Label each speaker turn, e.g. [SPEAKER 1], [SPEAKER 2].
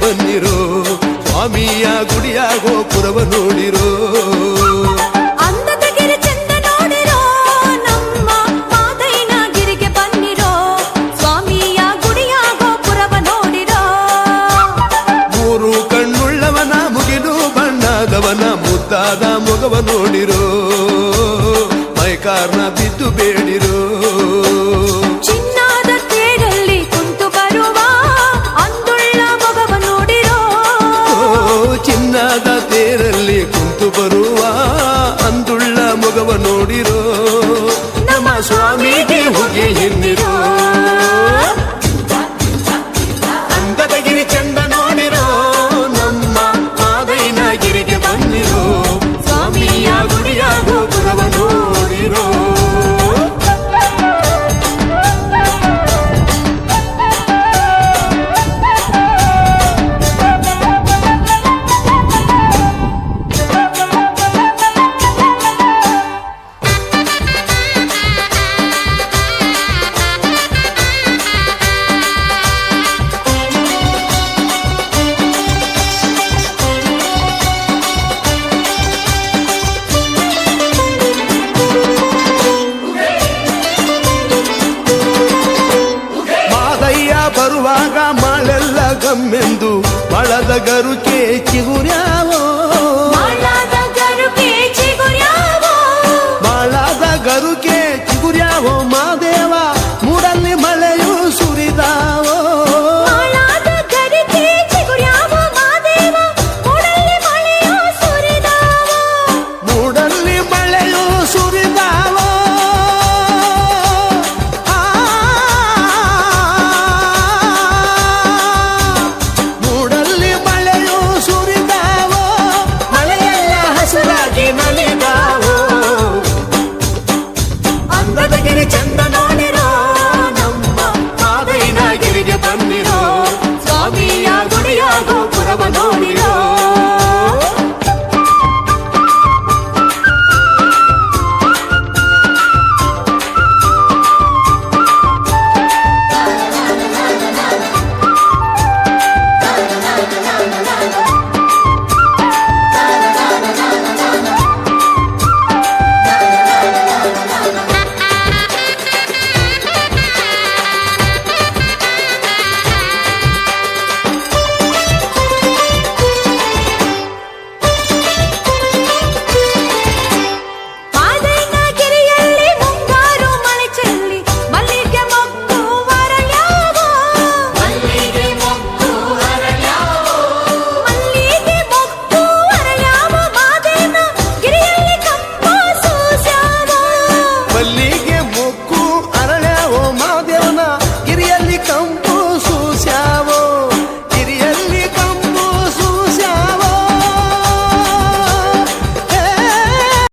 [SPEAKER 1] ಬನ್ನಿರೋ, ಸ್ವಾಮಿಯ ಗುಡಿಯ ಗೋಪುರವ ನೋಡಿರೋ.
[SPEAKER 2] ಅಂದದಗಿರಿ ಚಂದ ನೋಡಿರೋ, ನಮ್ಮ ಮಾದಯ್ಯನಗಿರಿಗೆ ಬನ್ನಿರೋ, ಸ್ವಾಮಿಯ ಗುಡಿಯ ಗೋಪುರವ ನೋಡಿರೋ.
[SPEAKER 1] ಮೂರು ಕಣ್ಣುಳ್ಳವನ ಮುಗಿಲು ಬಣ್ಣದವನ ಮುದ್ದಾದ ಮೊಗವ ನೋಡಿರೋ, ಮೈಕಾರ್ನ ಬಿದ್ದು ಬೇಡಿರೋ.
[SPEAKER 2] ಚಿನ್ನದ ತೇರಲ್ಲಿ ಕುಂತು ಬರುವ ಅಂದುಳ್ಳ ಮೊಗವ ನೋಡಿರೋ,
[SPEAKER 1] ಚಿನ್ನದ ತೇರಲ್ಲಿ ಕುಂತು ಬರುವ ಅಂದುಳ್ಳ ಮೊಗವ ನೋಡಿರೋ. ನಮ್ಮ ಸ್ವಾಮಿಗೆ ಹೋಗಿ ಎನ್ನಿರೋ, ಅಂದದಗಿರಿ ಚಂದ ನೋಡಿರೋ, ನಮ್ಮ ಮಾದಯ್ಯನಗಿರಿಗೆ ಬನ್ನಿರೋ, ಸ್ವಾಮಿಯ ಗುಡಿಯ ಗೋಪುರವ ನೋಡಿರೋ. ಬರುವಾಗ ಮಾಳೆಲ್ಲ ಗಮ್ಮೆಂದು ಮಳದ ಗರುಕೆ ಚಿಗುರ್ಯಾವೋ,